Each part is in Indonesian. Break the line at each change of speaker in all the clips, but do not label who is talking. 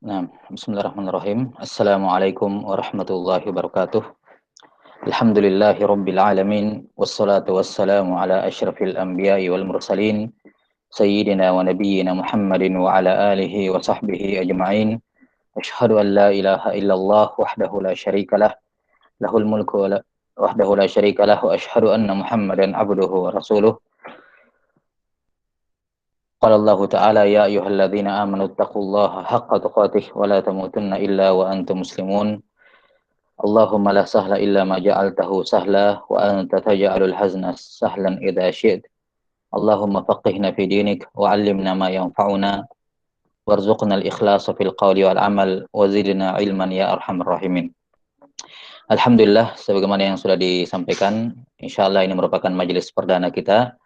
Nah, bismillahirrahmanirrahim. Assalamualaikum warahmatullahi wabarakatuh. Alhamdulillahi rabbil alamin. Wassalatu wassalamu ala asyrafil anbiya'i wal mursalin. Sayyidina wa nabiyyina Muhammadin wa ala alihi wa sahbihi ajma'in. Asyhadu an la ilaha illallah wahdahu la syarika lah. Lahul mulku wa wahdahu la syarika lah. Wa asyhadu anna Muhammadan abduhu wa rasuluh. Qala Allah Ta'ala ya ayyuhalladzina amanu taqullaha haqqa tuqatih wa la tamutunna illa wa antum muslimun. Allahumma la sahla illa ma ja'altahu sahla wa anta taj'alul hazna sahlan idza syi'ta. Allahumma faqihna fi dinik wa 'allimna ma yanfa'una warzuqna al-ikhlasa fil qawli wal amal wa zidna ilman ya arhamar rahimin. Alhamdulillah, sebagaimana yang sudah disampaikan, insyaallah ini merupakan majelis perdana kita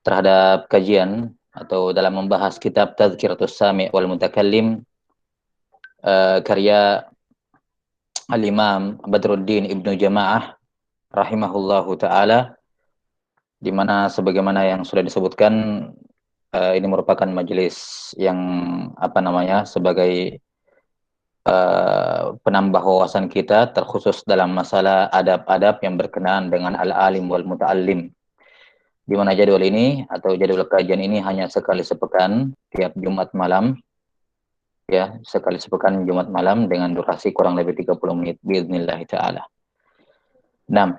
terhadap kajian atau dalam membahas kitab Tadhkiratus Sami' wal Mutakallim karya Al-Imam Badruddin Ibnu Jamaah rahimahullahu taala, di mana sebagaimana yang sudah disebutkan ini merupakan majelis yang sebagai penambah wawasan kita terkhusus dalam masalah adab-adab yang berkenaan dengan al-alim wal muta'allim, di mana jadwal ini atau jadwal kajian ini hanya sekali sepekan tiap Jumat malam, ya, sekali sepekan Jumat malam dengan durasi kurang lebih 30 menit biiznillah taala. Nah,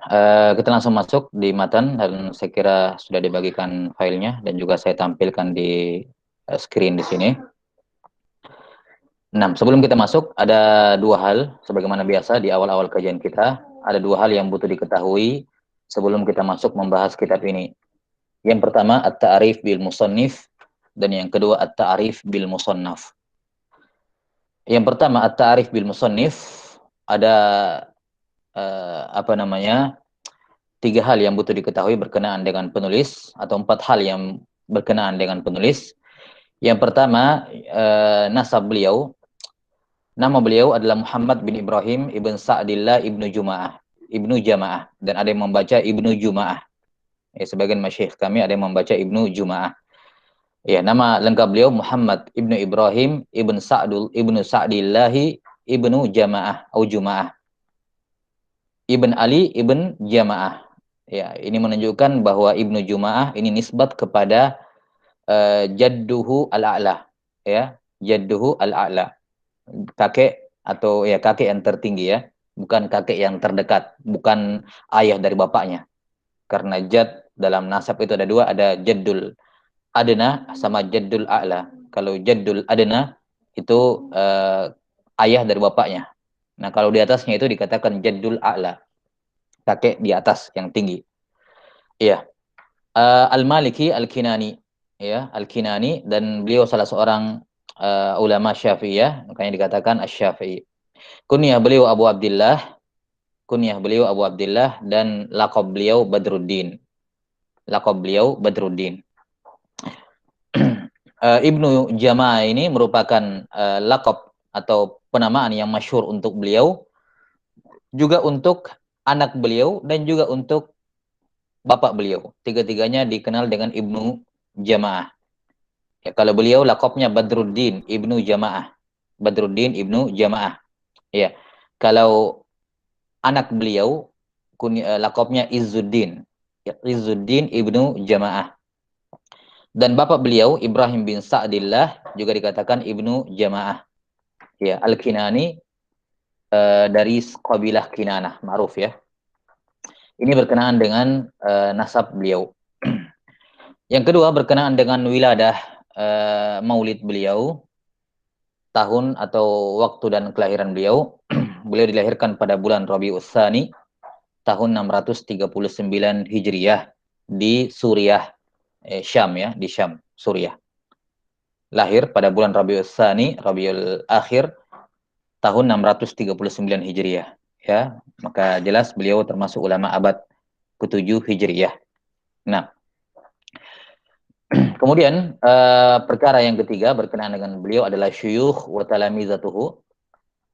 kita langsung masuk di matan dan saya kira sudah dibagikan filenya dan juga saya tampilkan di screen di sini. Nah, sebelum kita masuk ada dua hal sebagaimana biasa di awal-awal kajian kita, ada dua hal yang butuh diketahui sebelum kita masuk membahas kitab ini. Yang pertama at-ta'rif bil musannif dan yang kedua at-ta'rif bil musannaf. Yang pertama at-ta'rif bil musannif, ada tiga hal yang butuh diketahui berkenaan dengan penulis atau empat hal yang berkenaan dengan penulis. Yang pertama nasab beliau. Nama beliau adalah Muhammad bin Ibrahim ibn Sa'dillah ibnu Jamaah dan ada yang membaca Ibnu Jumaah. Ya, sebagian masyayikh kami ada yang membaca Ibnu Jumaah. Ya, nama lengkap beliau Muhammad ibnu Ibrahim ibn Sa'dillah ibnu Jamaah atau Jumaah. Ibn Ali ibn Jamaah. Ya, ini menunjukkan bahwa Ibnu Jumaah ini nisbat kepada jadduhu al-a'la, ya, jadduhu al-a'la. Kakek atau ya kakek yang tertinggi, ya, bukan kakek yang terdekat, bukan ayah dari bapaknya. Karena jad dalam nasab itu ada dua, ada jaddul adna sama jaddul a'la. Kalau jaddul adna itu ayah dari bapaknya. Nah, kalau di atasnya itu dikatakan jaddul a'la, kakek di atas yang tinggi. Iya. Al-Maliki Al-Kinani, ya, Al-Kinani, dan beliau salah seorang ulama Syafi'iyah, makanya dikatakan Asy-Syafi'i. Kunyah beliau Abu Abdullah dan laqab beliau Badruddin. Laqab beliau Badruddin. Ibnu Jamaah ini merupakan laqab atau penamaan yang masyhur untuk beliau, juga untuk anak beliau dan juga untuk bapak beliau. Tiga-tiganya dikenal dengan Ibnu Jamaah. Ya, kalau beliau laqabnya Badruddin Ibnu Jamaah. Badruddin Ibnu Jamaah. Ya. Kalau anak beliau laqabnya Izzuddin. Ya, Izzuddin Ibnu Jamaah. Dan bapak beliau Ibrahim bin Sa'dillah juga dikatakan Ibnu Jamaah. Ya, Al-Kinani dari kabilah Kinanah, ma'ruf, ya. Ini berkenaan dengan nasab beliau. Yang kedua berkenaan dengan wiladah, maulid beliau, tahun atau waktu dan kelahiran beliau. Beliau dilahirkan pada bulan Rabiul Tsani tahun 639 Hijriyah di Suriah, Syam, ya, di Syam, Suriah. Lahir pada bulan Rabiul Tsani, Rabiul Akhir tahun 639 Hijriyah, ya. Maka jelas beliau termasuk ulama abad ke-7 Hijriyah. Nah, kemudian perkara yang ketiga berkenaan dengan beliau adalah syuyukh wa talamizatuhu.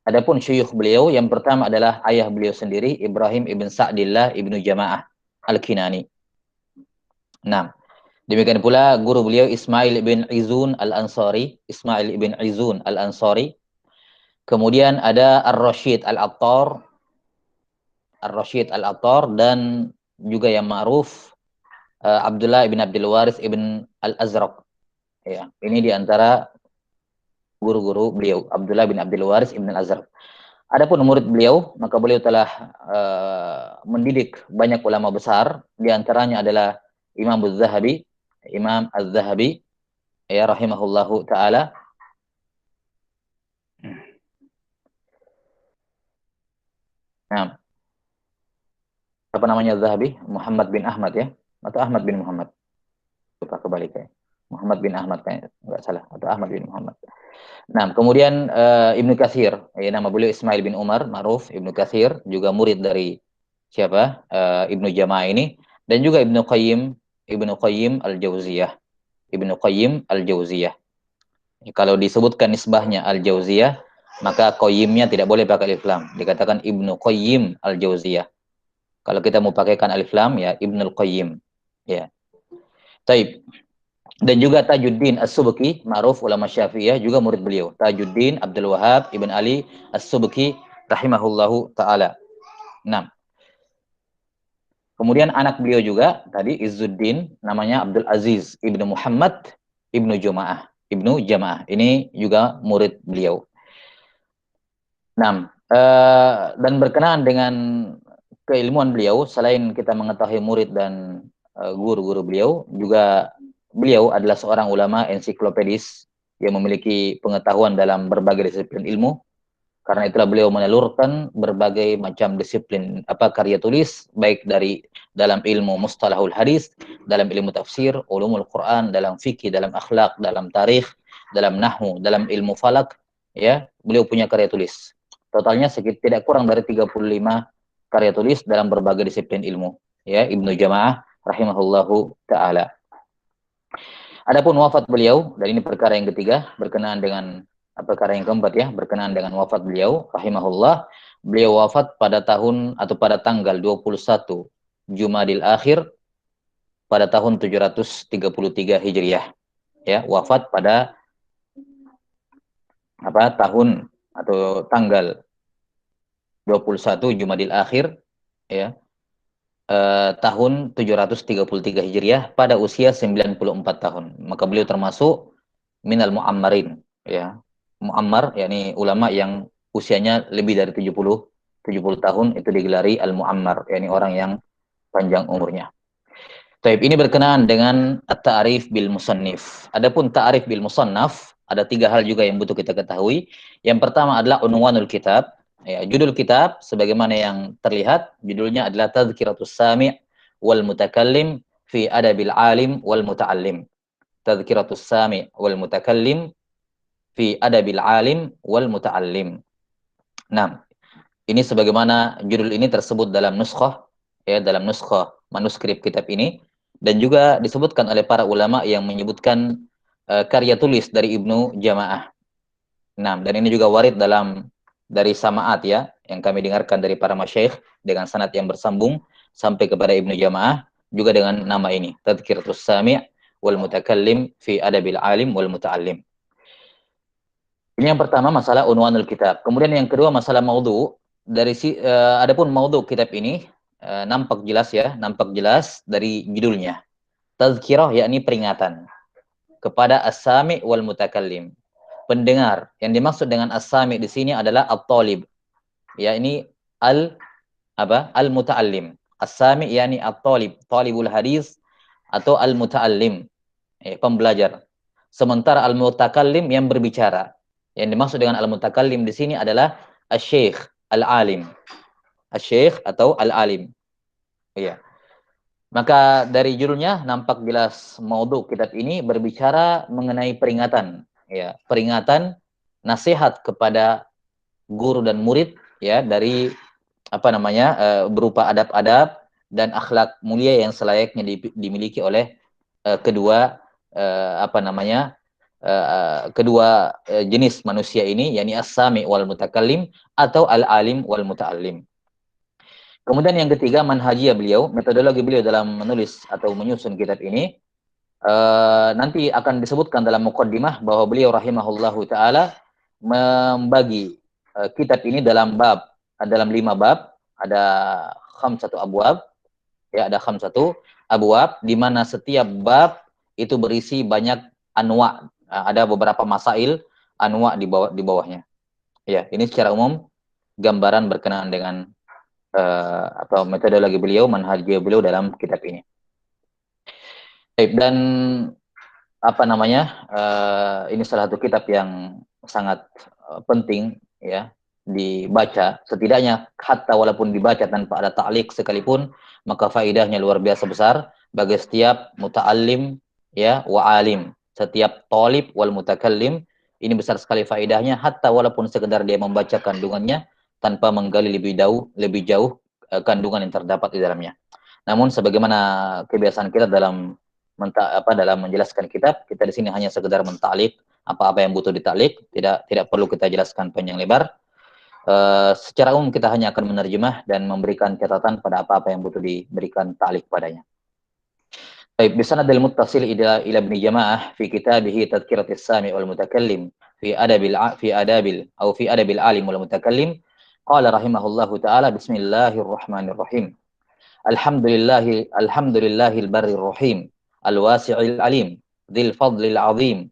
Adapun syuyukh beliau yang pertama adalah ayah beliau sendiri Ibrahim ibn Sa'dillah ibnu Jamaah Al-Kinani. Nah, demikian pula guru beliau Ismail ibn Izun Al-Ansari, Ismail ibn Izun Al-Ansari, Kemudian ada Ar-Rasyid Al-Attar, Ar-Rasyid Al-Attar, dan juga yang ma'ruf Abdullah ibn Abdul Waris ibn Al-Azraq. Ya, ini di antara guru-guru beliau, Abdullah bin Abdul Waris ibn Al-Azraq. Adapun murid beliau, maka beliau telah mendidik banyak ulama besar, di antaranya adalah Imam Az-Zahabi, Imam Az-Zahabi, ya rahimahullahu taala. Nah, apa namanya Az-Zahabi? Muhammad bin Ahmad ya, atau Ahmad bin Muhammad? Lupa kebalik ya. Muhammad bin Ahmad kayak enggak salah, atau Ahmad bin Muhammad. Nah, kemudian Ibnu Katsir, ya, nama beliau Ismail bin Umar, ma'ruf Ibnu Katsir, juga murid dari siapa? Ibnu Jama'ah ini, dan juga Ibnu Qayyim Al-Jauziyah. Ibnu Qayyim Al-Jauziyah. Kalau disebutkan nisbahnya Al-Jauziyah, maka Qayyimnya tidak boleh pakai alif lam. Dikatakan Ibnu Qayyim Al-Jauziyah. Kalau kita mau pakaikan alif lam, ya Ibnu Qayyim. Ya. Taib. Dan juga Tajuddin As-Subki, ma'ruf ulama Syafi'iyah, juga murid beliau. Tajuddin Abdul Wahab Ibn Ali As-Subki rahimahullahu taala. Nah, kemudian anak beliau juga tadi Izzuddin, namanya Abdul Aziz Ibnu Muhammad Ibnu Jamaah. Ibnu Jamaah. Ini juga murid beliau. Nah, dan berkenaan dengan keilmuan beliau, selain kita mengetahui murid dan guru-guru beliau, juga beliau adalah seorang ulama ensiklopedis yang memiliki pengetahuan dalam berbagai disiplin ilmu. Karena itulah beliau menelurkan berbagai macam disiplin karya tulis, baik dari dalam ilmu mustalahul hadis, dalam ilmu tafsir, ulumul Quran, dalam fikih, dalam akhlak, dalam tarikh, dalam nahwu, dalam ilmu falak, ya, beliau punya karya tulis. Totalnya sekitar tidak kurang dari 35 karya tulis dalam berbagai disiplin ilmu, ya, Ibnu Jamaah rahimahullahu taala. Adapun wafat beliau, dan ini perkara yang ketiga berkenaan dengan perkara yang keempat ya, berkenaan dengan wafat beliau rahimahullah. Beliau wafat pada tahun atau pada tanggal 21 Jumadil Akhir pada tahun 733 Hijriah. Ya, wafat pada tahun atau tanggal 21 Jumadil Akhir ya, tahun 733 Hijriah pada usia 94 tahun. Maka beliau termasuk minal mu'ammarin ya. Mu'ammar yakni ulama yang usianya lebih dari 70 tahun itu digelari al-mu'ammar, yakni orang yang panjang umurnya. Taib, ini berkenaan dengan at-ta'rif bil musannif. Adapun ta'rif bil musannaf, ada 3 hal juga yang butuh kita ketahui. Yang pertama adalah unwanul kitab. Ya, judul kitab sebagaimana yang terlihat, judulnya adalah Tadhkiratus Sami' wal Mutakallim fi Adabil Alim wal Muta'allim. Tadhkiratus Sami' wal Mutakallim fi Adabil Alim wal Muta'allim. Nah, ini sebagaimana judul ini tersebut dalam nuskhah, ya, dalam nuskhah manuskrip kitab ini, dan juga disebutkan oleh para ulama yang menyebutkan karya tulis dari Ibnu Jamaah. Nah, dan ini juga warid dari samaat ya, yang kami dengarkan dari para masyayikh dengan sanad yang bersambung sampai kepada Ibnu Jamaah, juga dengan nama ini, Tadhkiratus Sami' wal Mutakallim fi Adabil Alim wal Muta'allim. Ini yang pertama, masalah unwanul kitab. Kemudian yang kedua, masalah maudhu. Adapun maudhu kitab ini nampak jelas dari judulnya. Tazkirah yakni peringatan kepada as-sami' wal mutakallim. Pendengar. Yang dimaksud dengan as-sami' di sini adalah at-talib. Yakni al-muta'allim. As-sami' yakni at-talib, talibul hadis atau al-muta'allim, pembelajar. Sementara al-mutakallim yang berbicara. Yang dimaksud dengan al-mutakallim di sini adalah asy-syekh, al-alim. Asy-syekh atau al-alim. Iya. Maka dari judulnya nampak jelas maudhu kitab ini berbicara mengenai peringatan, ya, peringatan nasihat kepada guru dan murid ya, dari berupa adab-adab dan akhlak mulia yang selayaknya dimiliki oleh kedua jenis manusia ini, yakni as-sami wal mutakallim atau al-alim wal muta'allim. Kemudian yang ketiga, manhajiyah beliau, metodologi beliau dalam menulis atau menyusun kitab ini. Nanti akan disebutkan dalam muqaddimah bahwa beliau rahimahullahu taala membagi kitab ini dalam 5 bab, ada khamsatu abwab, ya, ada khamsatu abwab, di mana setiap bab itu berisi banyak anwa, ada beberapa masail anwa di bawahnya. Ya, ini secara umum gambaran berkenaan dengan atau metodologi beliau, manhaj beliau dalam kitab ini. Dan apa namanya, ini salah satu kitab yang sangat penting ya dibaca, setidaknya hatta walaupun dibaca tanpa ada ta'liq sekalipun, maka faidahnya luar biasa besar bagi setiap muta'allim ya wa alim, setiap talib wal mutakallim. Ini besar sekali faidahnya hatta walaupun sekedar dia membaca kandungannya tanpa menggali lebih jauh kandungan yang terdapat di dalamnya. Namun sebagaimana kebiasaan kita dalam dalam menjelaskan kitab, kita di sini hanya sekedar mentaklik apa-apa yang butuh ditaklik, tidak perlu kita jelaskan panjang lebar. Secara umum kita hanya akan menerjemah dan memberikan catatan pada apa-apa yang butuh diberikan taklik padanya. Baik, bisanadil muttasil ila Ibn Jamaah fi kitabih Tadhkiratis Sami' wal Mutakallim fi adabil alim wal mutakallim, qala rahimahullahu taala, bismillahirrahmanirrahim. Alhamdulillahil barrir rahim, al-wasi'il alim, dzil fadlil azim,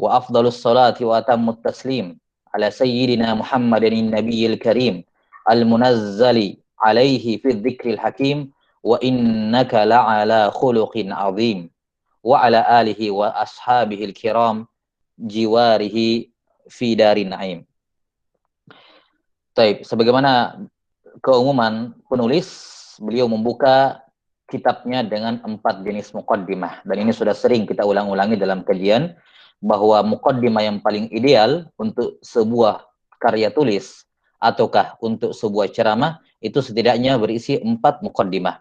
wa afdalus salati wa atammut taslim ala sayyidina Muhammadin nabiyil karim, al-munazzali alaihi fi dzikril hakim, wa innaka la'ala khuluqin azim, wa ala alihi wa ashabihil kiram, jiwarihi fi darin na'im. Baik, sebagaimana keumuman penulis, beliau membuka kitabnya dengan 4 jenis muqaddimah, dan ini sudah sering kita ulang-ulangi dalam kajian bahwa muqaddimah yang paling ideal untuk sebuah karya tulis ataukah untuk sebuah ceramah itu setidaknya berisi 4 muqaddimah.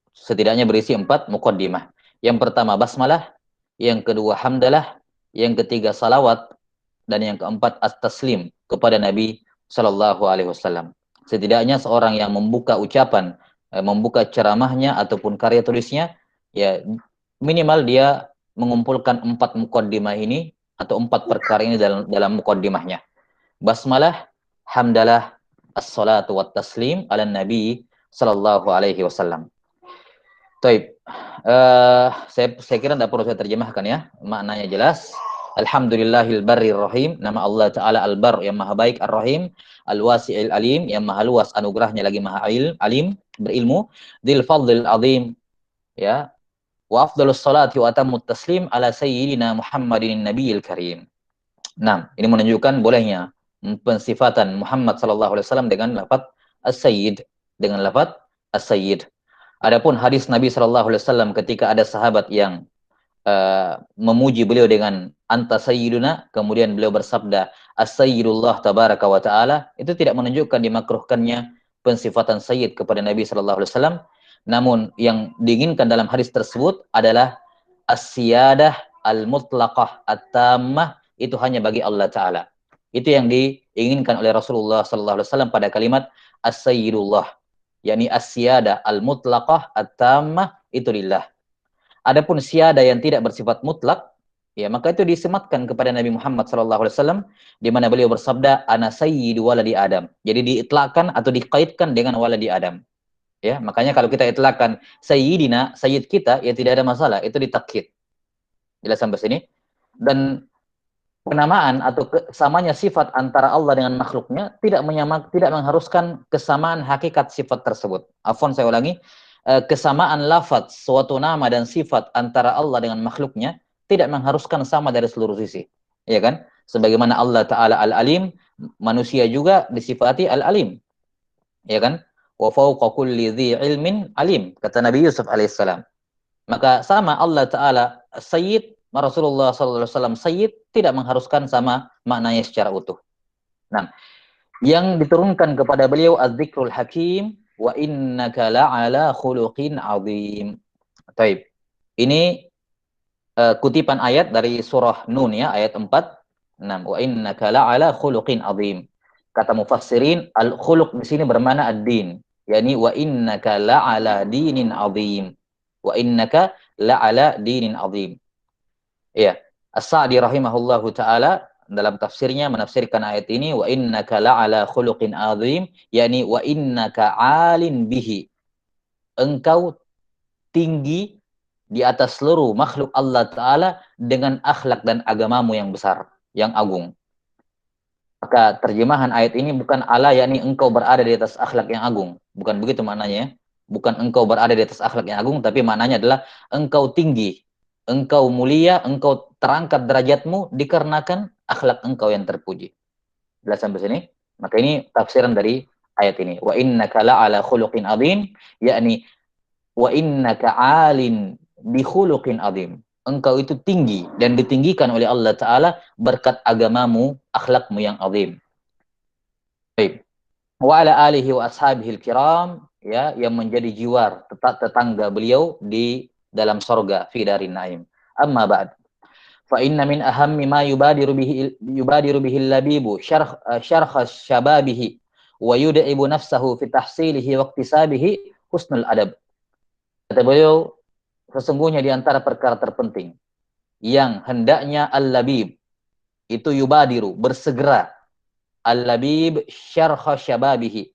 Setidaknya berisi 4 muqaddimah. Yang pertama basmalah, yang kedua hamdalah, yang ketiga salawat, dan yang keempat at-taslim kepada Nabi Shallallahu Alaihi Wasallam. Setidaknya seorang yang membuka ucapan, membuka ceramahnya ataupun karya tulisnya, ya minimal dia mengumpulkan 4 muqaddimah ini atau 4 perkara ini dalam muqaddimahnya. Basmalah, hamdalah, as-salatu wat taslim ala Nabi Shallallahu Alaihi Wasallam. Taib. Saya kira tidak perlu saya terjemahkan ya, maknanya jelas. Alhamdulillahil barrir rahim, nama Allah Ta'ala al-bar yang maha baik, ar-rahim, al-wasi'il alim yang maha luas anugerahnya lagi maha alim, berilmu, dzil fadlil azim, ya, wa afdalus salati wa atammut taslim ala sayyidina Muhammadin nabiyil karim. Nah, ini menunjukkan bolehnya pensifatan Muhammad sallallahu alaihi wasallam dengan lafaz as-sayyid, dengan lafaz as-sayyid. Adapun hadis Nabi sallallahu alaihi wasallam ketika ada sahabat yang memuji beliau dengan anta sayyiduna, kemudian beliau bersabda as-sayyidullah tabaraka wa ta'ala, itu tidak menunjukkan dimakruhkannya pensifatan sayyid kepada Nabi sallallahu alaihi wasallam. Namun yang diinginkan dalam hadis tersebut adalah as-siyadah al-mutlaqah at-tammah, itu hanya bagi Allah Ta'ala. Itu yang diinginkan oleh Rasulullah sallallahu alaihi wasallam pada kalimat as-sayyidullah, yakni as-siyadah al-mutlaqah at-tammah, itu lillah. Adapun siada yang tidak bersifat mutlak, ya maka itu disematkan kepada Nabi Muhammad SAW, di mana beliau bersabda ana sayyidu waladi Adam. Jadi diitlakkan atau dikaitkan dengan waladi Adam. Ya, makanya kalau kita itlakkan sayyidina, sayyid kita, ya tidak ada masalah, itu ditakkid. Jelas sampai sini. Dan penamaan atau kesamanya sifat antara Allah dengan makhluknya tidak mengharuskan kesamaan hakikat sifat tersebut. Afwan, saya ulangi. Kesamaan lafaz suatu nama dan sifat antara Allah dengan makhluknya tidak mengharuskan sama dari seluruh sisi, ya kan? Sebagaimana Allah Ta'ala al-alim, manusia juga disifati al-alim, ya kan? Wa fawqa kulli dhi ilmin alim, kata Nabi Yusuf alaihissalam. Maka sama Allah Ta'ala sayyid, Rasulullah SAW sayyid, tidak mengharuskan sama maknanya secara utuh. Nah, yang diturunkan kepada beliau az-zikrul hakim, wa innaka la'ala khuluqin azim. Taib. Ini kutipan ayat dari surah Nun ya, ayat 4. Nah, wa innaka la'ala khuluqin azim. Kata mufassirin, al-khuluq di sini bermakna ad-din, yakni wa innaka la'ala dinin azim. Wa innaka la'ala dinin azim. Ya, As-Sa'di rahimahullahu taala dalam tafsirnya menafsirkan ayat ini, wa innaka la'ala khuluqin azim, yakni wa innaka 'alin bihi. Engkau tinggi di atas seluruh makhluk Allah Ta'ala dengan akhlak dan agamamu yang besar, yang agung. Maka terjemahan ayat ini bukan ala, yakni engkau berada di atas akhlak yang agung. Bukan begitu maknanya. Bukan engkau berada di atas akhlak yang agung, tapi maknanya adalah engkau tinggi, engkau mulia, engkau terangkat derajatmu dikarenakan akhlak engkau yang terpuji. Jelas sampai sini? Maka ini tafsiran dari ayat ini. Wa innaka la'ala khuluqin adzim, yakni wa innaka 'alin bi khuluqin adzim. Engkau itu tinggi dan ditinggikan oleh Allah Ta'ala berkat agamamu, akhlakmu yang azim. Baik. Wa ala alihi wa ashabihil kiram, ya, yang menjadi jiwar tetangga beliau di dalam sorga fi darin naim. Amma ba'd, fa inna min ahammi ma yubadiru bihi labibu syarh syababihi wa yud'ibu nafsahu fi tahsilihi wa iktisabihi husnul adab. Kata beliau, sesungguhnya di antara perkara terpenting yang hendaknya al-labib itu yubadiru, bersegera, al-labib syarha syababihi,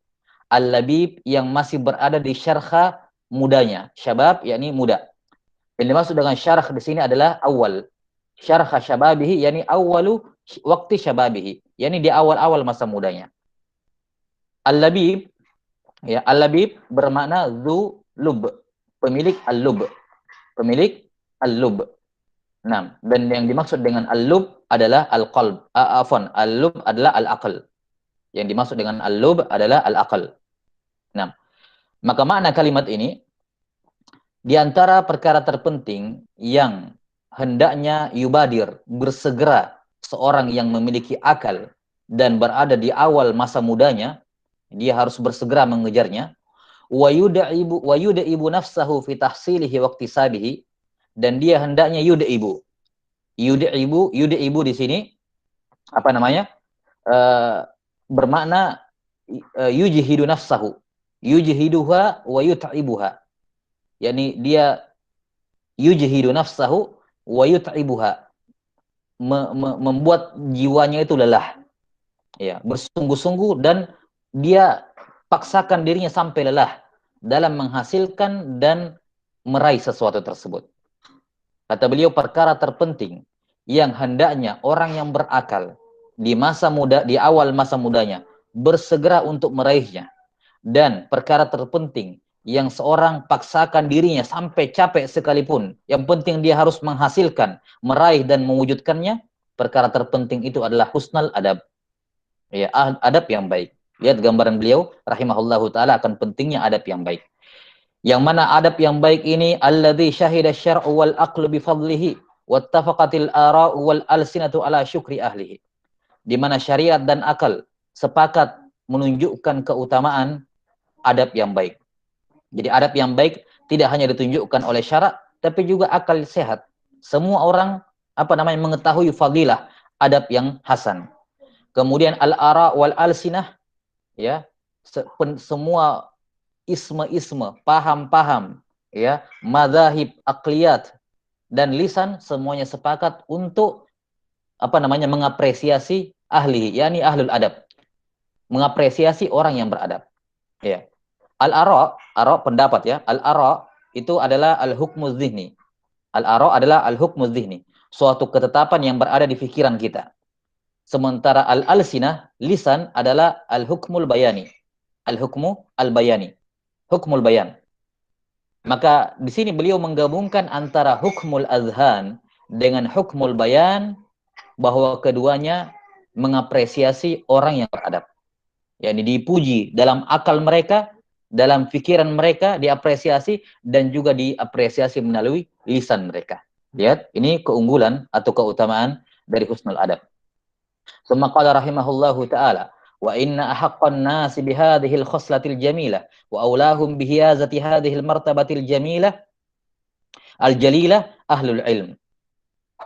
al-labib yang masih berada di syarha mudanya. Syabab yakni muda. Yang dimaksud dengan syarh di sini adalah awal. Syarha syababihi yakni awalu waktu syababihi, yakni di awal-awal masa mudanya. Al-labib, ya, al-labib bermakna zu lub, pemilik al-lub, pemilik al-lub. Nah, dan yang dimaksud dengan al-lub adalah al-qalb. Al-lub adalah al-aql. Yang dimaksud dengan al-lub adalah al-aql. Nah, maka makna kalimat ini, di antara perkara terpenting yang hendaknya yubadir, bersegera seorang yang memiliki akal dan berada di awal masa mudanya, dia harus bersegera mengejarnya. Wa yud'ibu nafsahu fi tahsilihi wa iktisabihi, dan dia hendaknya yud'ibu di sini apa namanya? Bermakna yujhidu nafsahu, yujhiduha wa yut'ibuha. yakni dia yujhidu nafsahu wa yut'ibuha, membuat jiwanya itu lelah. Ya, bersungguh-sungguh dan dia paksakan dirinya sampai lelah dalam menghasilkan dan meraih sesuatu tersebut. Kata beliau, perkara terpenting yang hendaknya orang yang berakal di masa muda, di awal masa mudanya, bersegera untuk meraihnya. Dan perkara terpenting yang seorang paksakan dirinya sampai capek sekalipun, yang penting dia harus menghasilkan, meraih dan mewujudkannya, perkara terpenting itu adalah husnul adab. Ya, adab yang baik. Lihat gambaran beliau rahimahullahu taala akan pentingnya adab yang baik. Yang mana adab yang baik ini, alladzi syahida syar'u wal aqlu bi fadlihi wattafaqatil ara'u wal alsinatu ala syukri ahlihi. Di mana syariat dan akal sepakat menunjukkan keutamaan adab yang baik. Jadi adab yang baik tidak hanya ditunjukkan oleh syarak, tapi juga akal sehat. Semua orang mengetahui fadilah adab yang hasan. Kemudian al-ara wal alsinah, ya, semua isme-isme, paham-paham, ya, madzahib, akliyat dan lisan semuanya sepakat untuk mengapresiasi ahli, yakni ahlul adab. Mengapresiasi orang yang beradab. Ya. Al-ara pendapat, ya. Al-ara itu adalah al-hukmu dzihni. Al-ara adalah al-hukmu dzihni, suatu ketetapan yang berada di pikiran kita. Sementara al-alsinah, lisan, adalah al-hukmul bayani. Al-hukmu al-bayani. Hukmul bayan. Maka di sini beliau menggabungkan antara hukmul azhan dengan hukmul bayan, bahwa keduanya mengapresiasi orang yang beradab. yakni dipuji dalam akal mereka, dalam pikiran mereka diapresiasi, dan juga diapresiasi melalui lisan mereka. Lihat, ini keunggulan atau keutamaan dari husnul adab. Summa qala rahimahullahu ta'ala, wa inna ahaqqan nasi bihadhil khoslatil jamilah wa aulahum bihiyazati hadhil martabatil jamilah al-jalilah ahlul ilm.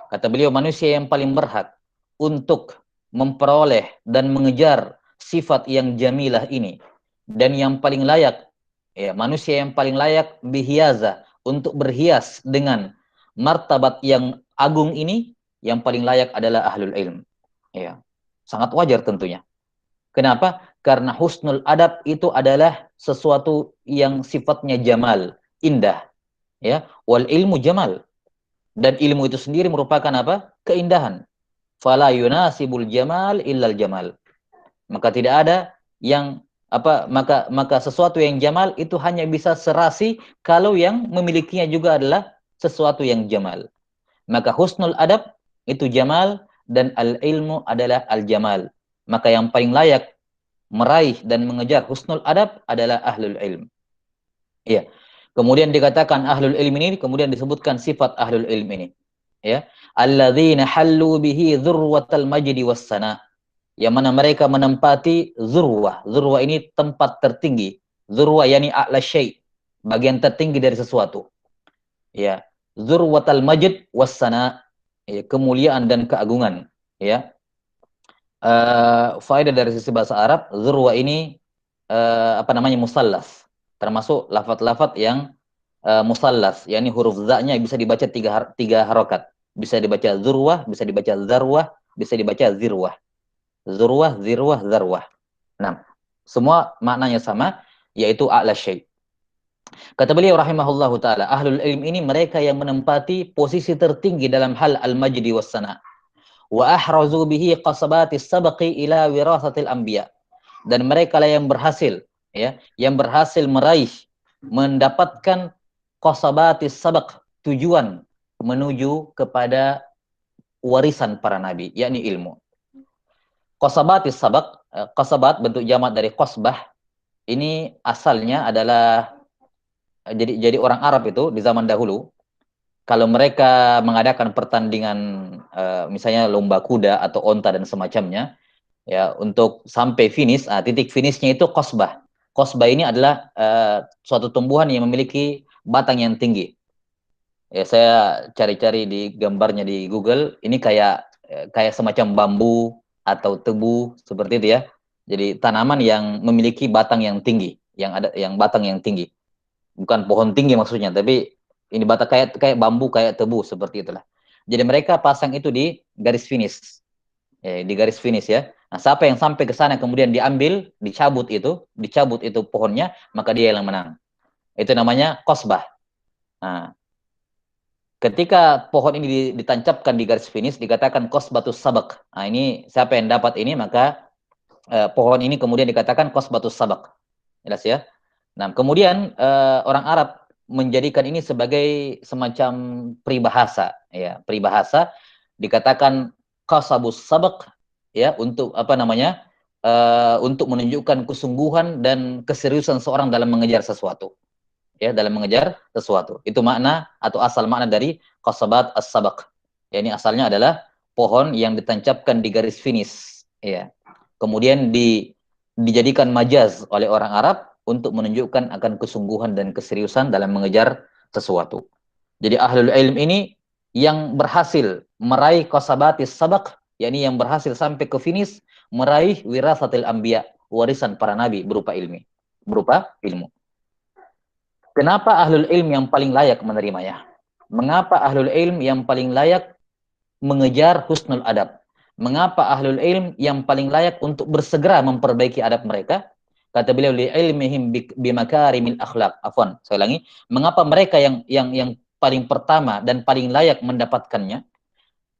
Kata beliau, manusia yang paling berhak untuk memperoleh dan mengejar sifat yang jamilah ini, dan yang paling layak, ya, manusia yang paling layak bihiyaza, untuk berhias dengan martabat yang agung ini, yang paling layak adalah ahlul ilm. Ya, sangat wajar tentunya. Kenapa? Karena husnul adab itu adalah sesuatu yang sifatnya jamal, indah, ya. Wal ilmu jamal, dan ilmu itu sendiri merupakan apa? Keindahan. Fala yunasibul jamal illal jamal. Maka tidak ada yang apa maka sesuatu yang jamal itu hanya bisa serasi kalau yang memilikinya juga adalah sesuatu yang jamal. Maka husnul adab itu jamal dan al ilmu adalah al jamal. Maka yang paling layak meraih dan mengejar husnul adab adalah ahlul ilm. Iya. Kemudian dikatakan ahlul ilm ini, kemudian disebutkan sifat ahlul ilm ini. Ya. Alladzina hallu bihi dzurwatal majdi wassana. Yang mana mereka menempati zurwah. Zurwah ini tempat tertinggi. Zurwah yani a'la syai', bagian tertinggi dari sesuatu. Ya. Zurwatal majd wassana. Ya, kemuliaan dan keagungan. Ya. Faedah dari sisi bahasa Arab, zurwa ini apa namanya musallas, termasuk lafat-lafat yang musallas, yakni huruf za-nya bisa dibaca tiga harokat, bisa dibaca zurwah, bisa dibaca zarwah, bisa dibaca zirwah, zurwah, zirwah, zarwah. Nah, semua maknanya sama, yaitu a'la syai'. Kata beliau rahimahullahu taala, ahlul ilm ini mereka yang menempati posisi tertinggi dalam hal al-majdi was sana. Wa ahrazu bihi qasabatis sabaqi ila wirasatil anbiya, dan mereka lah yang berhasil, ya, yang berhasil meraih, mendapatkan qasabatis sabaq, tujuan menuju kepada warisan para nabi, yakni ilmu. Qasabatis sabaq, qasabat bentuk jamak dari qasbah, ini asalnya adalah jadi orang Arab itu di zaman dahulu kalau mereka mengadakan pertandingan misalnya lomba kuda atau onta dan semacamnya, ya, untuk sampai finish, titik finishnya itu kosbah. Kosbah ini adalah suatu tumbuhan yang memiliki batang yang tinggi. Ya, saya cari-cari di gambarnya di Google, ini kayak semacam bambu atau tebu seperti itu ya. Jadi tanaman yang memiliki batang yang tinggi, yang batang yang tinggi. Bukan pohon tinggi maksudnya, tapi ini batang kayak kayak bambu, kayak tebu seperti itulah. Jadi mereka pasang itu di garis finish, di garis finish ya. Nah, siapa yang sampai ke sana kemudian dicabut itu pohonnya, maka dia yang menang. Itu namanya kosbah. Nah, ketika pohon ini ditancapkan di garis finish, dikatakan kosbatus sabak. Nah, ini siapa yang dapat ini, maka pohon ini kemudian dikatakan kosbatus sabak. Jelas ya. Nah, kemudian orang Arab menjadikan ini sebagai semacam peribahasa, ya, peribahasa, dikatakan qasabus sabaq, ya, untuk apa namanya? Untuk menunjukkan kesungguhan dan keseriusan seorang dalam mengejar sesuatu, ya, dalam mengejar sesuatu. Itu makna atau asal makna dari qasabat as-sabaq. Ya, ini asalnya adalah pohon yang ditancapkan di garis finish, ya. Kemudian dijadikan majaz oleh orang Arab untuk menunjukkan akan kesungguhan dan keseriusan dalam mengejar sesuatu. Jadi ahlul ilm ini yang berhasil meraih qasabatis sabaq, yakni yang berhasil sampai ke finish, meraih wirasatil anbiya, warisan para nabi berupa ilmu. Kenapa ahlul ilm yang paling layak menerimanya? Mengapa ahlul ilm yang paling layak mengejar husnul adab? Mengapa ahlul ilm yang paling layak untuk bersegera memperbaiki adab mereka? Kata beliau, li ilmihim bimakarimil akhlak. Afwan, saya ulangi. Mengapa mereka yang paling pertama dan paling layak mendapatkannya?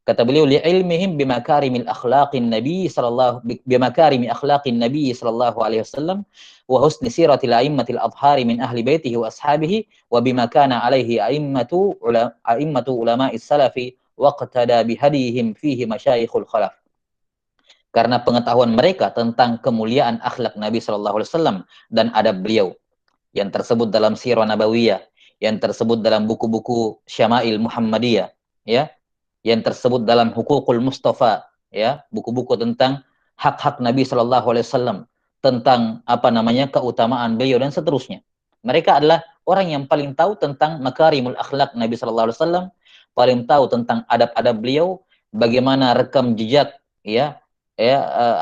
Kata beliau, li ilmihim bimakarimil akhlaqin nabi sallallahu bimakarimi akhlaqin nabi sallallahu alaihi wasallam wa husni siratil aimmatil adhari min ahli baitihi wa ashabihi wa bima kana alaihi aimmatu ulama'is salafi waqtada bihadihim fihi masyayikhul khalaf. Karena pengetahuan mereka tentang kemuliaan akhlak Nabi sallallahu alaihi wasallam dan adab beliau yang tersebut dalam sirah nabawiyah, yang tersebut dalam buku-buku syama'il Muhammadiyah, ya, yang tersebut dalam Hukukul Mustafa, ya, buku-buku tentang hak-hak Nabi Shallallahu Alaihi Wasallam, tentang apa namanya keutamaan beliau dan seterusnya. Mereka adalah orang yang paling tahu tentang makarimul akhlak Nabi Shallallahu Alaihi Wasallam, paling tahu tentang adab-adab beliau, bagaimana rekam jejak, ya,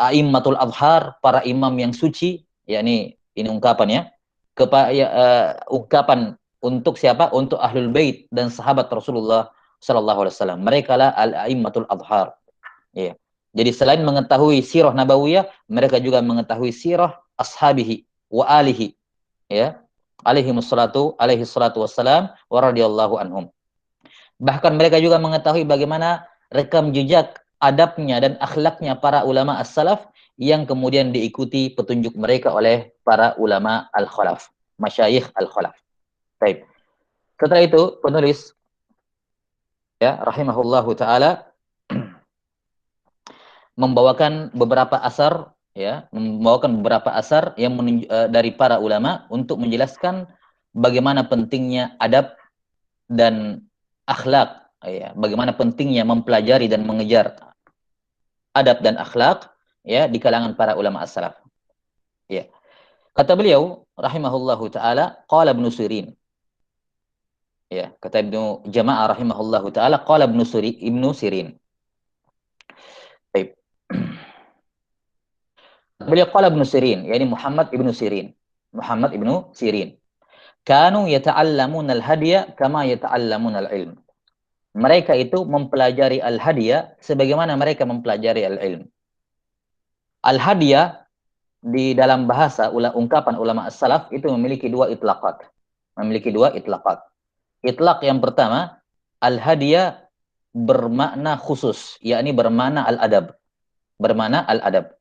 aimmatul adhar, para imam yang suci, yakni ini ungkapannya, ungkapan untuk siapa? Untuk ahlul bait dan sahabat Rasulullah Sallallahu Alaihi Wasallam. Mereka lah al-aimmatul adhar. Ya. Jadi selain mengetahui sirah nabawiyah, mereka juga mengetahui sirah ashabihi wa alihi, ya. Alaihi salatu wassalam wa radhiyallahu anhum. Bahkan mereka juga mengetahui bagaimana rekam jejak adabnya dan akhlaknya para ulama as-salaf yang kemudian diikuti petunjuk mereka oleh para ulama al-khalaf, masyayikh al-khalaf. Baik. Setelah itu penulis ya rahimahullahu taala membawakan beberapa asar yang dari para ulama untuk menjelaskan bagaimana pentingnya adab dan akhlak, ya, bagaimana pentingnya mempelajari dan mengejar adab dan akhlak, ya, di kalangan para ulama as-salaf. Ya. Kata beliau rahimahullahu taala, qala Ibnu Sirin. Ya, kata Ibnu Jamaah rahimahullahu taala, qala Ibnu Sirin. Baik. Beliau qala Ibnu Sirin, yakni Muhammad Ibnu Sirin. Muhammad Ibnu Sirin. Kanu yata'allamuna al-hadiya kama yata'allamuna al-ilm. Mereka itu mempelajari al-hadiya sebagaimana mereka mempelajari al-ilm. Al-hadiya di dalam bahasa ungkapan ulama as-salaf itu memiliki dua itlaqat. Memiliki dua itlaqat. Itlaq yang pertama, al-hadiya bermakna khusus, yakni bermakna al-adab. Bermakna al-adab.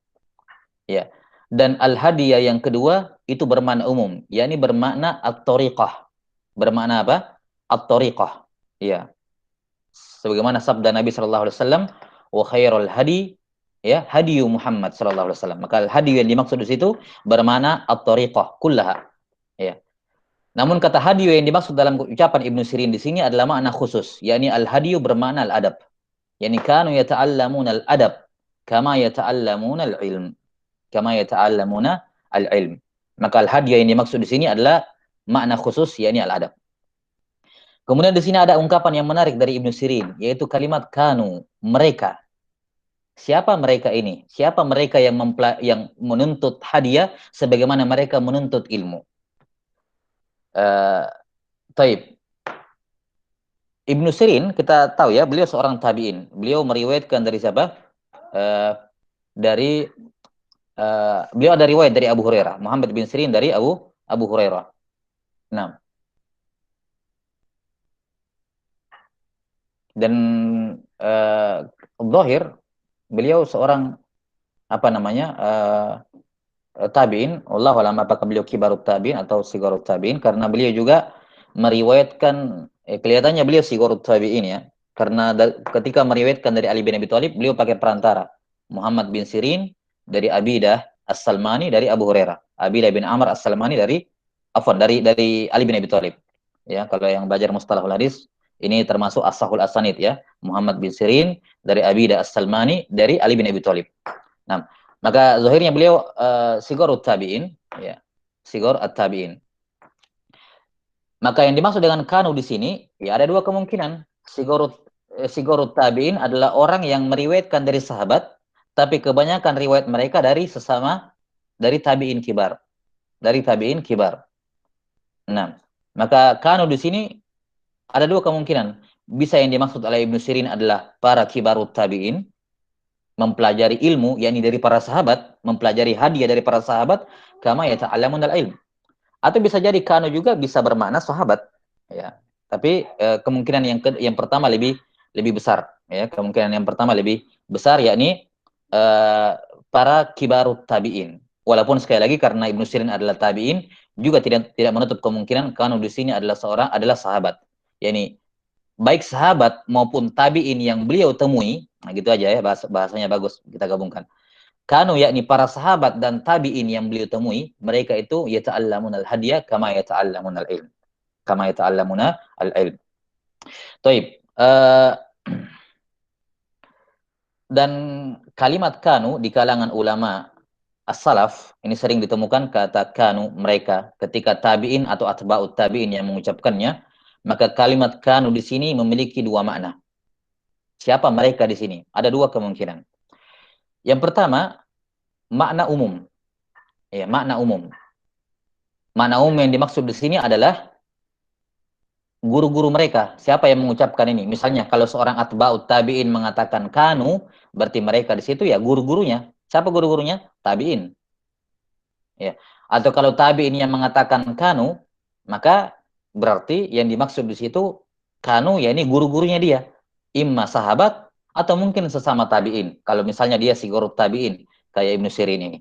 Ya. Dan al-hadiyah yang kedua itu bermakna umum, yakni bermakna at-tariqah. Bermakna apa? At-tariqah. Ya. Sebagaimana sabda Nabi sallallahu alaihi wasallam, "Wa khairul hadi ya hadiyu Muhammad sallallahu alaihi wasallam." Maka al-hadi yang dimaksud di situ bermakna at-tariqah kullaha. Ya. Namun kata hadiyu yang dimaksud dalam ucapan Ibnu Sirin di sini adalah makna khusus, yakni al-hadiyu bermakna al-adab. Yani kanu yata'allamuna al-adab kama yata'allamuna al-ilm. Kama yata'allamuna al-ilm. Maka al-hadiyah yang dimaksud di sini adalah makna khusus, yakni al-adab. Kemudian di sini ada ungkapan yang menarik dari Ibnu Sirin, yaitu kalimat kanu, mereka. Siapa mereka ini? Siapa mereka yang menuntut hadiah sebagaimana mereka menuntut ilmu? Taib. Ibnu Sirin kita tahu ya, beliau seorang tabi'in. Beliau meriwayatkan dari siapa? Beliau ada riwayat dari Abu Hurairah. Muhammad bin Sirin dari Abu Hurairah. Nah, dan Zahir beliau seorang apa namanya tabiin. Allah alam apakah beliau kibarut tabiin atau sigorut tabiin, karena beliau juga meriwayatkan kelihatannya beliau sigorut tabiin ya, karena ketika meriwayatkan dari Ali bin Abi Thalib beliau pakai perantara Muhammad bin Sirin dari Abidah As-Salmani dari Abu Hurairah, Abidah bin Amr As-Salmani dari Ali bin Abi Thalib. Ya, kalau yang belajar mustalahul hadis ini termasuk as-sahul asanid ya. Muhammad bin Sirin dari Abidah As-Salmani dari Ali bin Abi Thalib. Nah, maka zahirnya beliau sigorut tabi'in ya. Sigor at-tabi'in. Maka yang dimaksud dengan kanu di sini ya ada dua kemungkinan. Sigorut tabi'in adalah orang yang meriwayatkan dari sahabat, tapi kebanyakan riwayat mereka dari tabi'in kibar. Dari tabi'in kibar. Nah, maka kanu di sini ada dua kemungkinan. Bisa yang dimaksud oleh Ibnu Sirin adalah para kibarut tabi'in, mempelajari ilmu, yakni dari para sahabat, mempelajari hadiah dari para sahabat, kama yata'allamun al-ilm. Atau bisa jadi kanu juga bisa bermakna sahabat, ya. Tapi kemungkinan yang pertama lebih besar, ya. Kemungkinan yang pertama lebih besar, yakni para kibarut tabi'in. Walaupun sekali lagi karena Ibnu Sirin adalah tabi'in, juga tidak menutup kemungkinan kanu di sini adalah sahabat. Yani baik sahabat maupun tabi'in yang beliau temui, nah gitu aja ya, bahasanya bagus kita gabungkan. Kanu yakni para sahabat dan tabi'in yang beliau temui, mereka itu yata'allamuna al-hadiyah kama yata'allamuna al-ilm. Kama yata'allamuna al-ilm. Taib. Dan kalimat kanu di kalangan ulama as-salaf ini sering ditemukan kata kanu mereka ketika tabi'in atau atba'ut tabi'in yang mengucapkannya, maka kalimat kanu di sini memiliki dua makna. Siapa mereka di sini? Ada dua kemungkinan. Yang pertama, makna umum. Ya, makna umum. Makna umum yang dimaksud di sini adalah guru-guru mereka. Siapa yang mengucapkan ini? Misalnya kalau seorang atba'ut tabi'in mengatakan kanu, berarti mereka di situ ya guru-gurunya. Siapa guru-gurunya? Tabi'in. Ya. Atau kalau tabi'in yang mengatakan kanu, maka berarti yang dimaksud di situ kanu ya ini guru-gurunya dia. Imma sahabat atau mungkin sesama tabi'in. Kalau misalnya dia si guru tabi'in kayak Ibnu Sirin ini.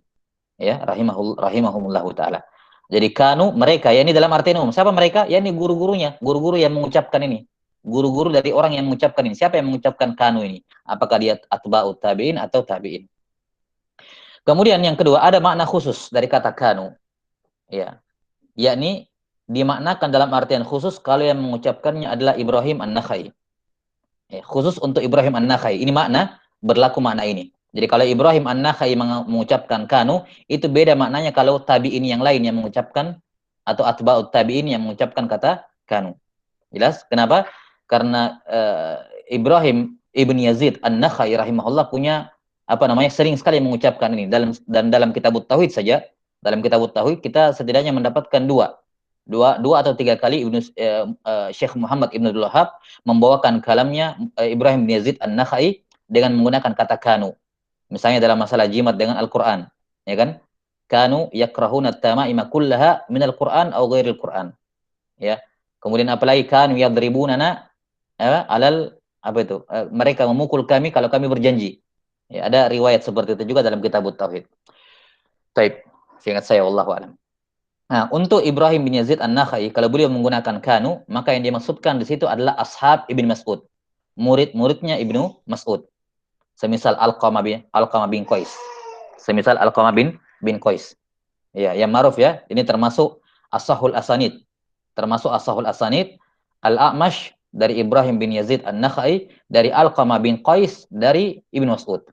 Ya, rahimahumullahu taala. Jadi kanu mereka ya ini dalam arti umum. Siapa mereka? Ya ini guru-gurunya, guru-guru yang mengucapkan ini. Guru-guru dari orang yang mengucapkan ini. Siapa yang mengucapkan kanu ini? Apakah dia atba'ut tabi'in atau tabi'in? Kemudian yang kedua, ada makna khusus dari kata kanu. Ya, yakni dimaknakan dalam artian khusus kalau yang mengucapkannya adalah Ibrahim An-Nakhai. Ya, khusus untuk Ibrahim An-Nakhai. Ini makna, berlaku makna ini. Jadi kalau Ibrahim An-Nakhai mengucapkan kanu, itu beda maknanya kalau tabi'in yang lain yang mengucapkan, atau atba'ut tabi'in yang mengucapkan kata kanu. Jelas? Kenapa? Karena Ibrahim Ibn Yazid An-Nakhai rahimahullah punya apa namanya sering sekali mengucapkan ini dalam kitab Tauhid saja. Dalam kitab Tauhid kita setidaknya mendapatkan dua atau tiga kali Syekh Muhammad Ibn Abdul Wahab membawakan kalamnya Ibrahim bin Yazid An-Nakhai dengan menggunakan kata kanu. Misalnya dalam masalah jimat dengan Al-Quran, ya kan? Kanu yakrahuna at-tama'ima kullaha min al-Quran atau ghairil Quran. Ya. Kemudian apalagi kanu yadribunana alal apa itu? Mereka memukul kami kalau kami berjanji. Ya, ada riwayat seperti itu juga dalam kitab Tauhid. Baik, seingat saya wallahu a'lam. Nah, untuk Ibrahim bin Yazid An-Nakhai, kalau beliau menggunakan kanu, maka yang dimaksudkan di situ adalah ashab Ibn Mas'ud. Murid-muridnya Ibnu Mas'ud. Semisal Alqamah bin Qais. Semisal Alqamah bin Qais. Ya, yang ma'ruf ya. Ini termasuk as-sahul asanid. Termasuk as-sahul asanid Al-A'mash dari Ibrahim bin Yazid An-Nakhai, dari Alqamah bin Qais dari Ibnu Mas'ud.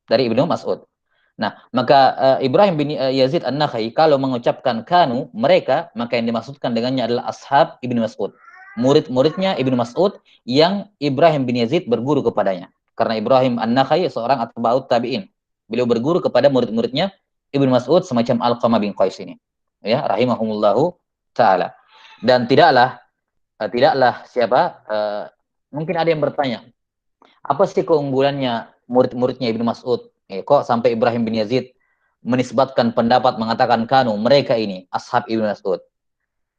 Dari Ibnu Mas'ud. Nah, maka Ibrahim bin Yazid An-Nakhai kalau mengucapkan kanu mereka, maka yang dimaksudkan dengannya adalah ashab Ibnu Mas'ud. Murid-muridnya Ibnu Mas'ud yang Ibrahim bin Yazid berguru kepadanya. Karena Ibrahim An-Nakhai seorang atba'ut tabi'in. Beliau berguru kepada murid-muridnya Ibnu Mas'ud semacam Alqamah bin Qais ini. Ya, rahimahumullahu taala. Dan tidaklah siapa mungkin ada yang bertanya, apa sih keunggulannya murid-muridnya Ibnu Mas'ud? Kok sampai Ibrahim bin Yazid menisbatkan pendapat mengatakan kanu mereka ini ashab Ibnu Mas'ud.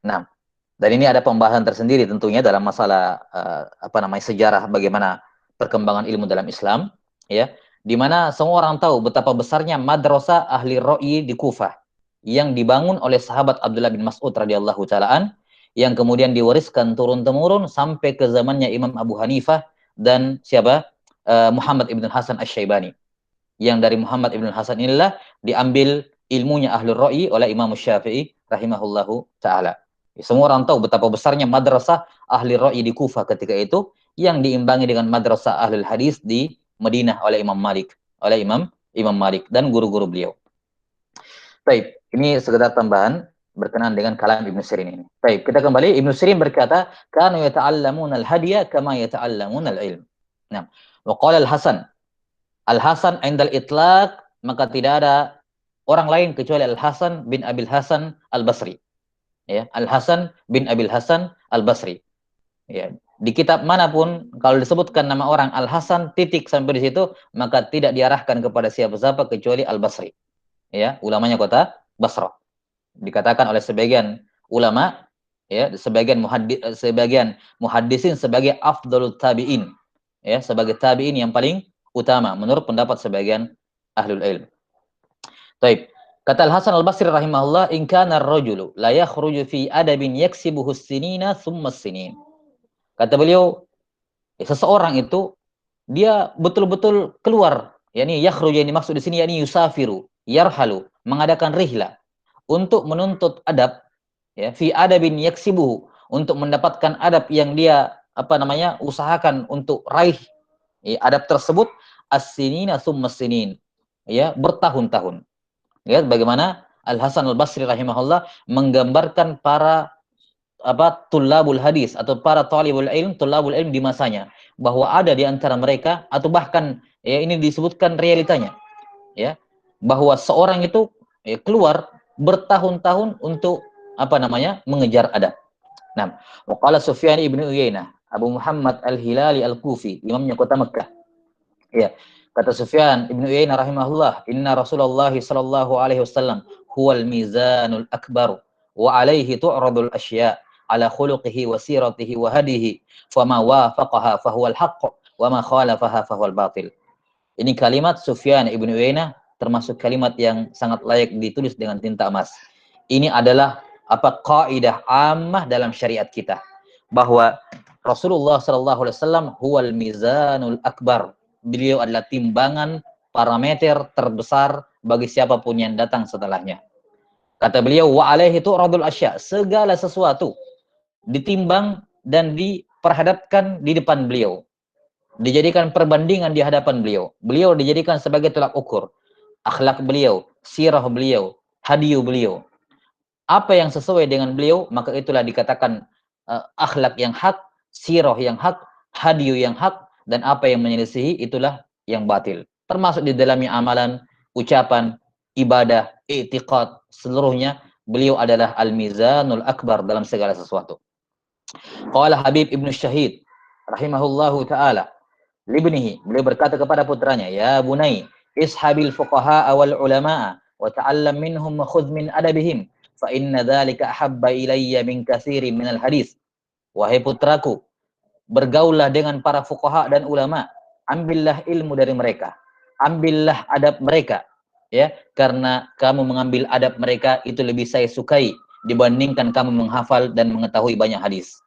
Nah, dan ini ada pembahasan tersendiri tentunya dalam masalah apa namanya sejarah bagaimana perkembangan ilmu dalam Islam, ya, di mana semua orang tahu betapa besarnya madrasah ahli Ra'yi di Kufah yang dibangun oleh sahabat Abdullah bin Mas'ud radhiyallahu taalaan, yang kemudian diwariskan turun-temurun sampai ke zamannya Imam Abu Hanifah dan siapa? Muhammad ibn Hasan Asy-Syaibani. Yang dari Muhammad ibn Hasan inilah diambil ilmunya Ahlul Ra'yi oleh Imam Syafi'i rahimahullahu taala. Semua orang tahu betapa besarnya madrasah ahli Ra'yi di Kufah ketika itu, yang diimbangi dengan madrasah ahlul hadis di Madinah oleh Imam Malik, dan guru-guru beliau. Baik, ini sekedar tambahan berkenaan dengan kalam Ibnu Sirin ini. Baik, kita kembali. Ibnu Sirin berkata, kanu yata'allamuna al-hadiya kama yata'allamuna al-ilm. Nah, wa qala al-Hasan. Al-Hasan indal itlaq, maka tidak ada orang lain kecuali Al-Hasan bin Abil Hasan Al-Basri. Ya, Al-Hasan bin Abil Hasan Al-Basri. Ya, di kitab manapun kalau disebutkan nama orang Al-Hasan titik sampai di situ, maka tidak diarahkan kepada siapa-siapa kecuali Al-Basri. Ya, ulamanya kota Basrah. Dikatakan oleh sebagian ulama, ya, sebagian muhaddisin sebagai afdalul tabi'in. Ya, sebagai tabi'in yang paling utama menurut pendapat sebagian ahlul ilm. Baik. Kata Al-Hasan Al-Basri rahimahullah, in kana ar-rajulu la yakhruju fi adabin yaksibuhu as-sinina thumma as-sinin. Kata beliau, seseorang itu dia betul-betul keluar, yakni yakhruju yang dimaksud di sini yakni yusafiru, yarhalu, mengadakan rihlah untuk menuntut adab, ya, fi adabin yaksibuhu, untuk mendapatkan adab yang dia apa namanya usahakan untuk raih, ya, adab tersebut as-sinina thumma as-sinin, ya, bertahun-tahun. Ya, bagaimana Al-Hasan Al-Basri rahimahullah menggambarkan para tulabul hadis atau para talibul ilm di masanya, bahwa ada di antara mereka, atau bahkan ya ini disebutkan realitanya, ya, bahwa seorang itu keluar bertahun-tahun untuk apa namanya mengejar adab. Nah, waqala Sufyan ibn Uyainah, Abu Muhammad Al-Hilali Al-Kufi, imamnya kota Mekah. Ya, kata Sufyan ibn Uyainah rahimahullah, inna Rasulullah sallallahu alaihi wasallam huwal mizanul akbar wa alaihi tu'radul asya ala khuluqihi wa siratihi wa hadihi fama wafaqaha fahuwal haqq wa ma khalafaha fahuwal batil. Ini kalimat Sufyan ibn Uyainah termasuk kalimat yang sangat layak ditulis dengan tinta emas. Ini adalah apa kaidah ammah dalam syariat kita, bahwa Rasulullah sallallahu alaihi wasallam huwal mizanul akbar. Beliau adalah timbangan parameter terbesar bagi siapapun yang datang setelahnya. Kata beliau, wa alaihi tu'radul asya, segala sesuatu ditimbang dan diperhadapkan di depan beliau, dijadikan perbandingan di hadapan beliau. Beliau dijadikan sebagai tolak ukur. Akhlak beliau, sirah beliau, hadiyu beliau. Apa yang sesuai dengan beliau, maka itulah dikatakan akhlak yang hak, sirah yang hak, hadiyu yang hak, dan apa yang menyelisihi itulah yang batil. Termasuk di dalamnya amalan, ucapan, ibadah, i'tiqad, seluruhnya beliau adalah al-mizanul akbar dalam segala sesuatu. Qala Habib Ibnu Syahid rahimahullahu taala libnihi, beliau berkata kepada putranya, ya bunai, ishabil fuqaha wal ulama wa ta'allam minhum wa khudh min adabihim fa inna dzalika ahabba ilayya min katsirin minal hadis. Wahai putraku, bergaullah dengan para fuqaha dan ulama, ambillah ilmu dari mereka, ambillah adab mereka, ya, karena kamu mengambil adab mereka itu lebih saya sukai dibandingkan kamu menghafal dan mengetahui banyak hadis.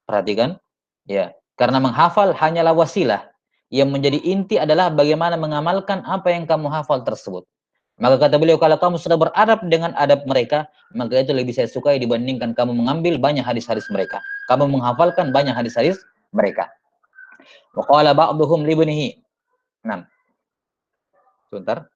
Perhatikan, ya, karena menghafal hanyalah wasilah, yang menjadi inti adalah bagaimana mengamalkan apa yang kamu hafal tersebut. Maka kata beliau, kalau kamu sudah beradab dengan adab mereka, maka itu lebih saya sukai dibandingkan kamu mengambil banyak hadis-hadis mereka, kamu menghafalkan banyak hadis-hadis mereka. Wa qala ba'duhum li ibnihi. Nah, sebentar.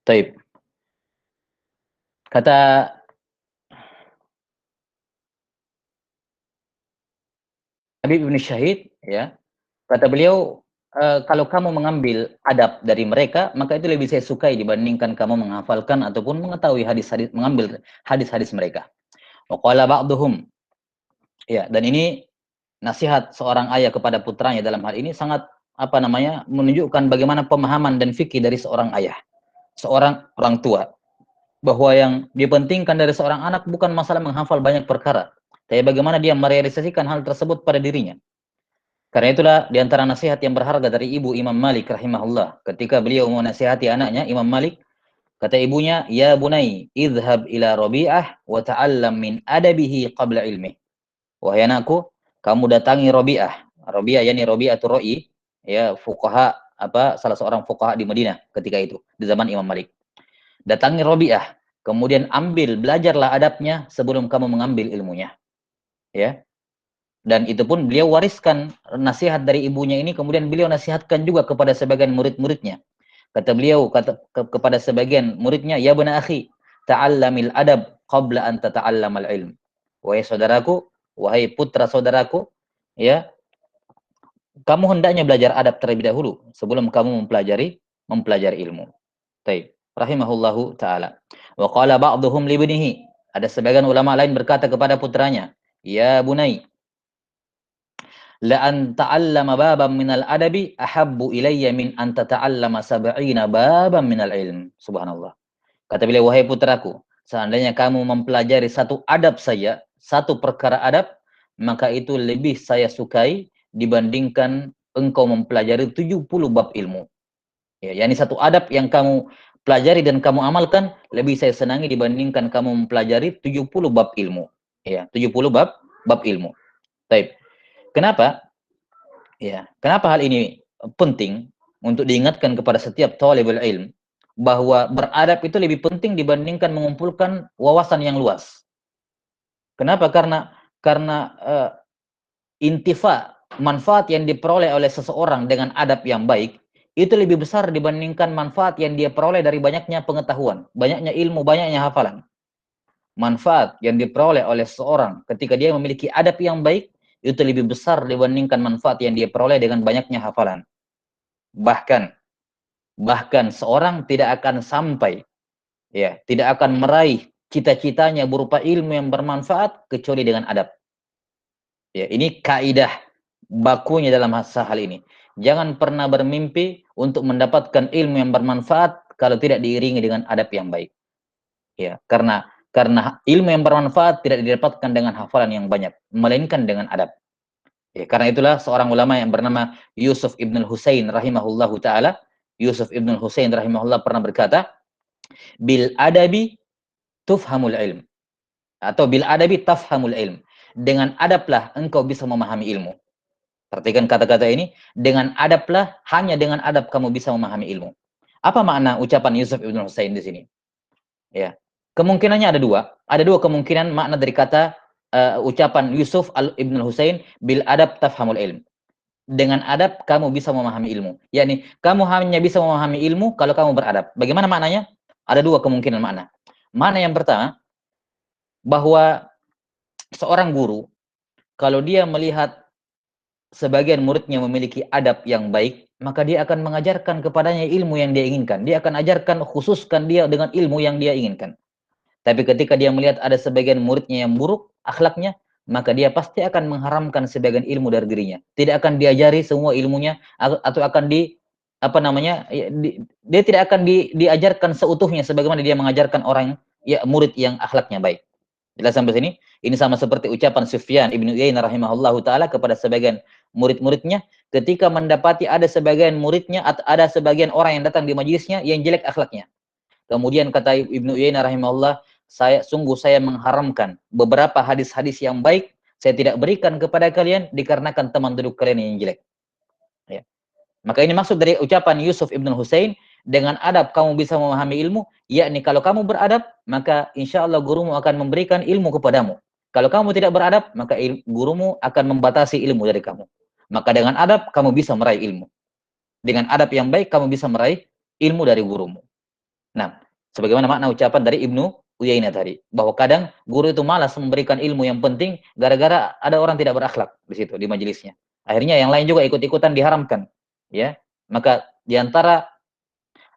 Taib. Kata Habib bin Syahid, ya, kata beliau, kalau kamu mengambil adab dari mereka, maka itu lebih saya sukai dibandingkan kamu menghafalkan ataupun mengetahui hadis-hadis, mengambil hadis-hadis mereka. Wa qala ba'duhum, ya, dan ini nasihat seorang ayah kepada putranya dalam hal ini sangat apa namanya, menunjukkan bagaimana pemahaman dan fikih dari seorang ayah, seorang orang tua, bahwa yang dipentingkan dari seorang anak bukan masalah menghafal banyak perkara, tapi bagaimana dia merealisasikan hal tersebut pada dirinya. Karena itulah diantara nasihat yang berharga dari ibu Imam Malik rahimahullah, ketika beliau mau nasihati anaknya Imam Malik, kata ibunya, ya bunai, idhab ila Rabi'ah wa ta'allam min adabihi qabla ilmi. Wahai anakku, kamu datangi Rabi'ah. Rabi'ah yani Rabi'atul Ra'i, ya, fuqaha, apa, salah seorang fuqaha di Madinah ketika itu, di zaman Imam Malik. Datangi Rabi'ah, kemudian belajarlah adabnya sebelum kamu mengambil ilmunya. Ya. Dan itu pun beliau wariskan nasihat dari ibunya ini, kemudian beliau nasihatkan juga kepada sebagian murid-muridnya. Kata beliau kepada sebagian muridnya, ya bani akhi, ta'allamil adab qabla an tata'allamal ilm. Wahai saudaraku, wahai putra saudaraku, ya, kamu hendaknya belajar adab terlebih dahulu sebelum kamu mempelajari ilmu. Taib. Rahimahullahu taala. Wa qala ba'dhum li ibnihi. Ada sebagian ulama lain berkata kepada putranya, "Ya bunai, la an ta'allama baban minal adabi ahabbu ilayya min an tata'allama sab'ina baban minal ilm." Subhanallah. Kata beliau, wahai putraku, seandainya kamu mempelajari satu adab saja, satu perkara adab, maka itu lebih saya sukai dibandingkan engkau mempelajari 70 bab ilmu. Ya, yakni satu adab yang kamu pelajari dan kamu amalkan lebih saya senangi dibandingkan kamu mempelajari 70 bab ilmu. Ya, 70 bab ilmu. Baik. Kenapa? Ya, kenapa hal ini penting untuk diingatkan kepada setiap talibul ilm bahwa beradab itu lebih penting dibandingkan mengumpulkan wawasan yang luas. Kenapa? Karena intifa, manfaat yang diperoleh oleh seseorang dengan adab yang baik itu lebih besar dibandingkan manfaat yang dia peroleh dari banyaknya pengetahuan, banyaknya ilmu, banyaknya hafalan. Manfaat yang diperoleh oleh seseorang ketika dia memiliki adab yang baik itu lebih besar dibandingkan manfaat yang dia peroleh dengan banyaknya hafalan. Bahkan seorang tidak akan sampai, ya, tidak akan meraih cita-citanya berupa ilmu yang bermanfaat kecuali dengan adab. Ya, ini kaidah bakunya dalam hal ini. Jangan pernah bermimpi untuk mendapatkan ilmu yang bermanfaat kalau tidak diiringi dengan adab yang baik. Ya, karena ilmu yang bermanfaat tidak didapatkan dengan hafalan yang banyak, melainkan dengan adab. Ya, karena itulah seorang ulama yang bernama Yusuf Ibn Husain rahimahullahu taala, Yusuf Ibn Husain rahimahullah pernah berkata, bil adabi tufhamul ilm, atau bil adabi tafhamul ilm. Dengan adablah engkau bisa memahami ilmu. Perhatikan kata-kata ini, dengan adablah, hanya dengan adab kamu bisa memahami ilmu. Apa makna ucapan Yusuf Ibn Husain di sini? Ya, kemungkinannya ada dua. Ada dua kemungkinan makna dari kata ucapan Yusuf Ibn Husain, bil adab tafhamul ilm. Dengan adab kamu bisa memahami ilmu. Yakni kamu hanya bisa memahami ilmu kalau kamu beradab. Bagaimana maknanya? Ada dua kemungkinan makna. Makna yang pertama, bahwa seorang guru kalau dia melihat sebagian muridnya memiliki adab yang baik, maka dia akan mengajarkan kepadanya ilmu yang dia inginkan. Dia akan ajarkan, khususkan dia dengan ilmu yang dia inginkan. Tapi ketika dia melihat ada sebagian muridnya yang buruk akhlaknya, maka dia pasti akan mengharamkan sebagian ilmu dari dirinya. Tidak akan diajari semua ilmunya, atau akan dia tidak akan diajarkan seutuhnya sebagaimana dia mengajarkan orang, ya, murid yang akhlaknya baik. Jelas sampai sini? Ini sama seperti ucapan Sufyan Ibnu Uyainah rahimahullahu taala kepada sebagian murid-muridnya ketika mendapati ada sebagian muridnya atau ada sebagian orang yang datang di majelisnya yang jelek akhlaknya. Kemudian kata Ibnu Uyainah rahimahullah, saya mengharamkan beberapa hadis-hadis yang baik saya tidak berikan kepada kalian dikarenakan teman duduk kalian yang jelek. Ya. Maka ini maksud dari ucapan Yusuf Ibn Husain, dengan adab kamu bisa memahami ilmu, yakni kalau kamu beradab, maka insya Allah gurumu akan memberikan ilmu kepadamu. Kalau kamu tidak beradab, maka gurumu akan membatasi ilmu dari kamu. Maka dengan adab kamu bisa meraih ilmu. Dengan adab yang baik kamu bisa meraih ilmu dari gurumu. Nah, sebagaimana makna ucapan dari Ibnu Uyainah tadi, bahwa kadang guru itu malas memberikan ilmu yang penting gara-gara ada orang tidak berakhlak di situ di majelisnya. Akhirnya yang lain juga ikut-ikutan diharamkan. Ya, maka diantara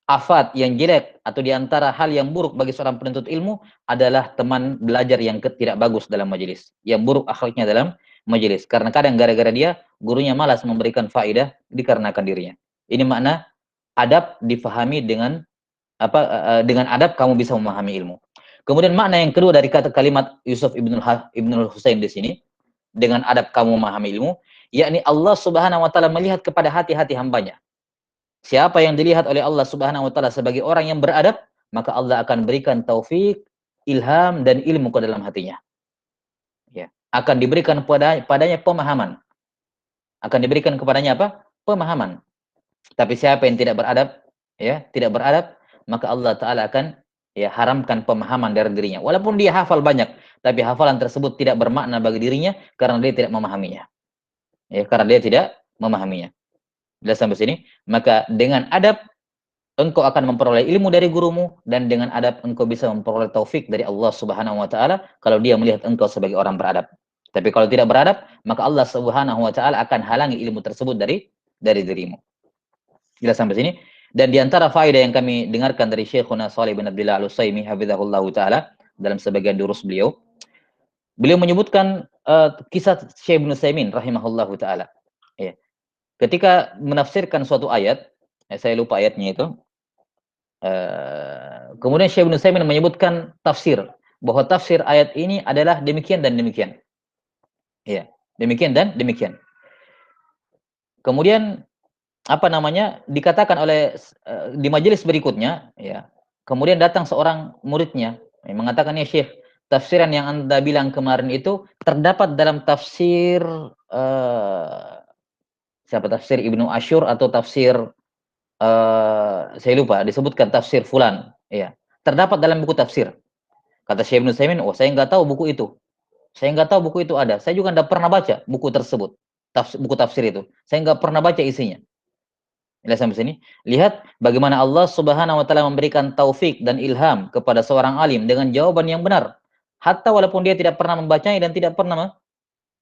afat yang jelek atau diantara hal yang buruk bagi seorang penuntut ilmu adalah teman belajar yang tidak bagus dalam majelis, yang buruk akhlaknya dalam majelis. Karena kadang gara-gara dia gurunya malas memberikan faedah dikarenakan dirinya. Ini makna adab difahami dengan dengan adab kamu bisa memahami ilmu. Kemudian makna yang kedua dari kata kalimat Yusuf Ibnul Husain di sini, dengan adab kamu memahami ilmu, yakni Allah Subhanahu wa taala melihat kepada hati-hati hambanya. Siapa yang dilihat oleh Allah Subhanahu wa taala sebagai orang yang beradab, maka Allah akan berikan taufik, ilham dan ilmu ke dalam hatinya. Ya, akan diberikan padanya pemahaman. Akan diberikan kepadanya apa? Pemahaman. Tapi siapa yang tidak beradab, ya, tidak beradab, maka Allah taala akan, ya, haramkan pemahaman dari dirinya. Walaupun dia hafal banyak, tapi hafalan tersebut tidak bermakna bagi dirinya karena dia tidak memahaminya. Ya, karena dia tidak memahaminya. Jelas sampai sini? Maka dengan adab engkau akan memperoleh ilmu dari gurumu, dan dengan adab engkau bisa memperoleh taufik dari Allah Subhanahu wa taala kalau dia melihat engkau sebagai orang beradab. Tapi kalau tidak beradab, maka Allah Subhanahu wa taala akan halangi ilmu tersebut dari dirimu. Jelas sampai sini? Dan di antara faedah yang kami dengarkan dari Syekhuna Shalih bin Abdullah Al-Utsaimin hafizahullahu taala dalam sebagian durus beliau, beliau menyebutkan kisah Syekh bin Utsaimin rahimahullahu taala. Ya. Ketika menafsirkan suatu ayat, saya lupa ayatnya itu. Kemudian Syekh bin Utsaimin menyebutkan tafsir, bahwa tafsir ayat ini adalah demikian dan demikian. Ya, demikian dan demikian. Kemudian apa namanya, dikatakan oleh di majelis berikutnya, ya, kemudian datang seorang muridnya yang mengatakan, ya Syekh, tafsiran yang Anda bilang kemarin itu terdapat dalam tafsir siapa, tafsir Ibnu Asyur atau tafsir saya lupa, disebutkan tafsir fulan, ya, terdapat dalam buku tafsir. Kata Syekh Ibnu Utsaimin, oh saya nggak tahu buku itu, saya nggak tahu buku itu ada, saya juga nggak pernah baca buku tersebut, buku tafsir itu, saya nggak pernah baca isinya. Lihat sampai sini. Lihat bagaimana Allah Subhanahu wa taala memberikan taufik dan ilham kepada seorang alim dengan jawaban yang benar. Hatta walaupun dia tidak pernah membacanya dan tidak pernah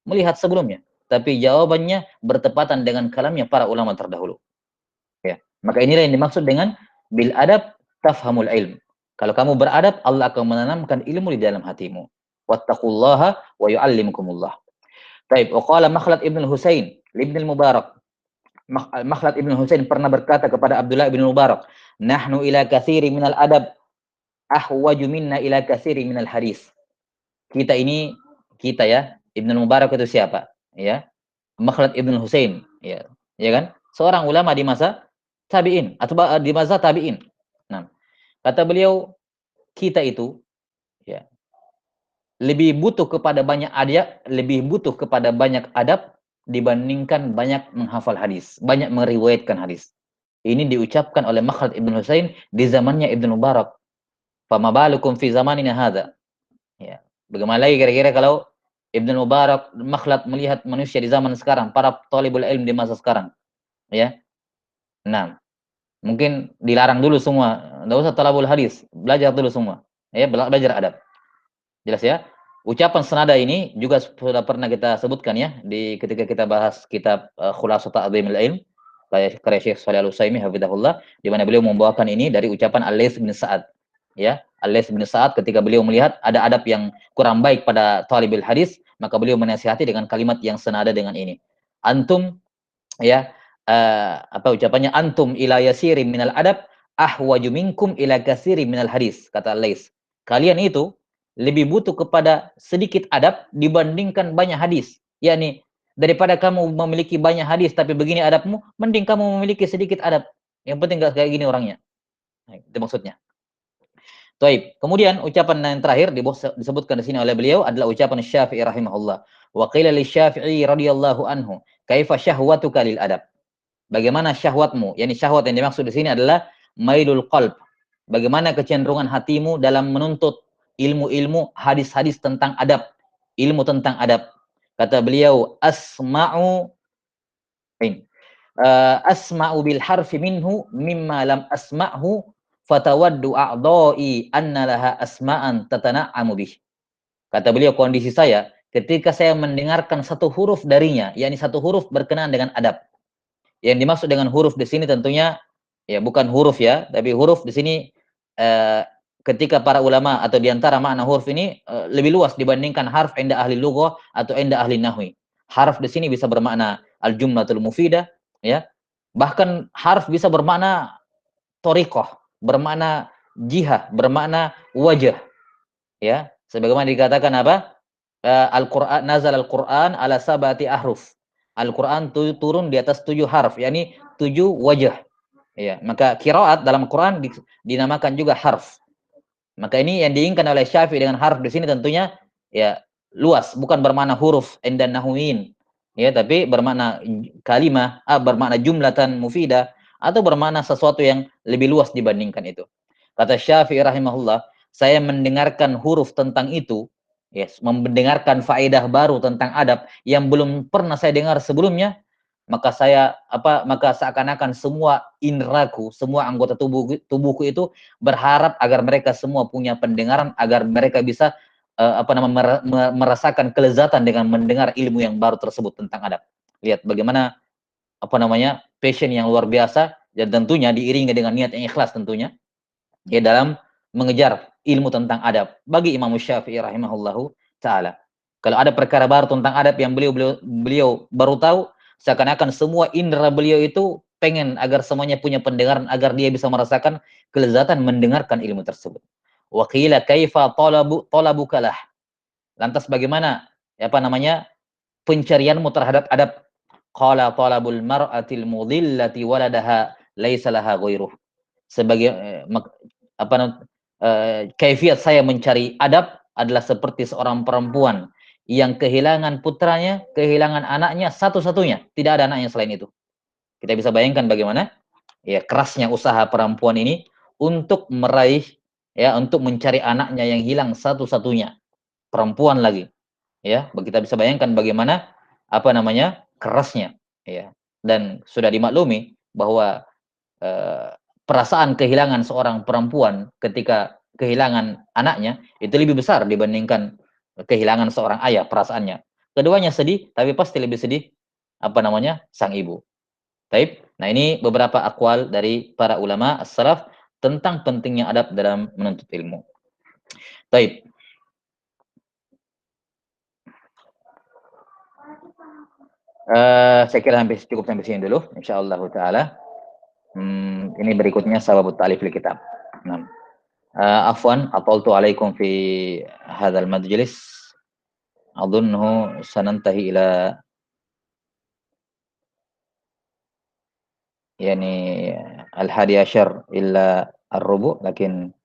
melihat sebelumnya, tapi jawabannya bertepatan dengan kalamnya para ulama terdahulu. Ya. Maka inilah yang dimaksud dengan bil adab tafhamul ilm. Kalau kamu beradab, Allah akan menanamkan ilmu di dalam hatimu. Wattaqullaha wa yu'allimukumullah. Baik, wa qala Makhlad ibn Husain ibn al-Mubarak. Makhlad ibn Husain pernah berkata kepada Abdullah ibn Mubarak, "Nahnu ila katsiri minal adab ahwaju minna ila katsiri minal hadis." Kita ini, kita ya, Ibnu Mubarak itu siapa? Ya, Makhlad ibn Husain, ya. Ya kan? Seorang ulama di masa tabi'in atau di masa tabi'in. Nah, kata beliau, kita itu ya lebih butuh kepada banyak adab, lebih butuh kepada banyak adab dibandingkan banyak menghafal hadis, banyak meriwayatkan hadis. Ini diucapkan oleh Makhlad ibn Husain di zamannya Ibnu Mubarak. Fama balukum fi zamanina hadza. Ya. Bagaimana lagi kira-kira kalau Ibnu Mubarak, Makhlad melihat manusia di zaman sekarang, para talibul ilm di masa sekarang, ya. Nah, mungkin dilarang dulu semua, enggak usah talabul hadis, belajar dulu semua. Ya, belajar adab. Jelas ya? Ucapan senada ini juga sudah pernah kita sebutkan ya di ketika kita bahas kitab Khulasat Ta'dhimil Ilm karya Syekh Shalih Al-Utsaimin hafizahullah, di mana beliau membawakan ini dari ucapan Al-Laits bin Sa'ad. Ya, Al-Laits bin Sa'ad ketika beliau melihat ada adab yang kurang baik pada talibul hadis, maka beliau menasihati dengan kalimat yang senada dengan ini. Antum, ya, apa ucapannya, antum ila yasirin minal adab ahwaju minkum ila katsirin minal hadis, kata Al-Laits. Kalian itu lebih butuh kepada sedikit adab dibandingkan banyak hadis. Yakni daripada kamu memiliki banyak hadis tapi begini adabmu, mending kamu memiliki sedikit adab. Yang penting enggak kayak gini orangnya. Nah, itu maksudnya. Taib. Kemudian ucapan yang terakhir disebutkan di sini oleh beliau adalah ucapan Syafi'i rahimahullah. Wa qila li Syafi'i radhiyallahu anhu, "Kaifa syahwatuka lil adab?" Bagaimana syahwatmu? Yani syahwat yang dimaksud di sini adalah mailul qalb. Bagaimana kecenderungan hatimu dalam menuntut ilmu-ilmu hadis-hadis tentang adab, ilmu tentang adab. Kata beliau, asma'u bil harfi minhu mimma lam asma'hu fatawaddu a'dha'i anna laha asma'an tatana'amu bih. Kata beliau, kondisi saya ketika saya mendengarkan satu huruf darinya, yakni satu huruf berkenaan dengan adab. Yang dimaksud dengan huruf di sini tentunya ya bukan huruf ya, tapi huruf di sini eh, ketika para ulama atau diantara makna huruf ini lebih luas dibandingkan harf inda ahli lughah atau inda ahli nahwi. Harf di sini bisa bermakna al-jumlatul mufidah, ya. Bahkan harf bisa bermakna thariqah, bermakna jihah, bermakna wajah, ya. Sebagaimana dikatakan apa? Al-Qur'an, nazal al-Qur'an ala sabati ahruf. Al-Qur'an turun di atas 7 harf, yakni 7 wajah. Ya, maka qiraat dalam Quran dinamakan juga harf. Maka ini yang diinginkan oleh Syafi'i dengan harf di sini tentunya ya luas, bukan bermakna huruf dan nahwin. Ya, tapi bermakna kalimah, bermakna jumlatan mufidah atau bermakna sesuatu yang lebih luas dibandingkan itu. Kata Syafi'i rahimahullah, saya mendengarkan huruf tentang itu, yes, mendengarkan faedah baru tentang adab yang belum pernah saya dengar sebelumnya, maka seakan-akan semua indraku, semua anggota tubuhku itu berharap agar mereka semua punya pendengaran, agar mereka bisa merasakan kelezatan dengan mendengar ilmu yang baru tersebut tentang adab. Lihat bagaimana passion yang luar biasa, dan tentunya diiringi dengan niat yang ikhlas tentunya ya dalam mengejar ilmu tentang adab. Bagi Imam Syafi'i rahimahullahu taala, kalau ada perkara baru tentang adab yang beliau baru tahu, seakan-akan semua indera beliau itu pengen agar semuanya punya pendengaran, agar dia bisa merasakan kelezatan mendengarkan ilmu tersebut. Wa qila kaifa talabukalah. Lantas bagaimana pencarianmu terhadap adab? Qala talabul mar'atil mudillati waladaha laisa laha ghairuh. Sebagai kaifiat saya mencari adab adalah seperti seorang perempuan yang kehilangan putranya, kehilangan anaknya satu-satunya, tidak ada anaknya selain itu. Kita bisa bayangkan bagaimana ya kerasnya usaha perempuan ini untuk meraih untuk mencari anaknya yang hilang satu-satunya, perempuan lagi. Ya, kita bisa bayangkan bagaimana kerasnya ya. Dan sudah dimaklumi bahwa perasaan kehilangan seorang perempuan ketika kehilangan anaknya itu lebih besar dibandingkan kehilangan seorang ayah perasaannya. Keduanya sedih, tapi pasti lebih sedih sang ibu. Taib. Nah, ini beberapa akwal dari para ulama as-salaf tentang pentingnya adab dalam menuntut ilmu. Taib. Saya kira cukup sampai sini dulu, insyaallah taala. Ini berikutnya sababut ta'lif li kitab. Nah. Afwan, atoltu alaikum fi hadzal majlis. Adunhu sanantahi ila yani al-hadi asyar illa ar-rubu, lakin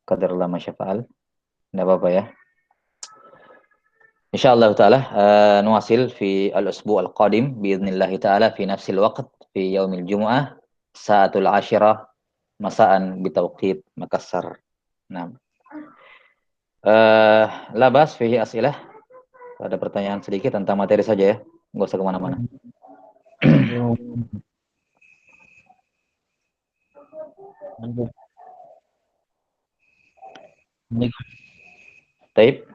qadarullah ma syafa'al. Enggak apa-apa ya. Insyaallah taala nuwasil fi al-usbu' al-qadim biidznillah taala fi nafsil waqt fi yaumil jumu'ah sa'atul 'ashirah masa'an bitauqit Makassar. Nah. Labas fihi as'ilah. Ada pertanyaan sedikit tentang materi saja ya. Enggak usah kemana-mana. Taib.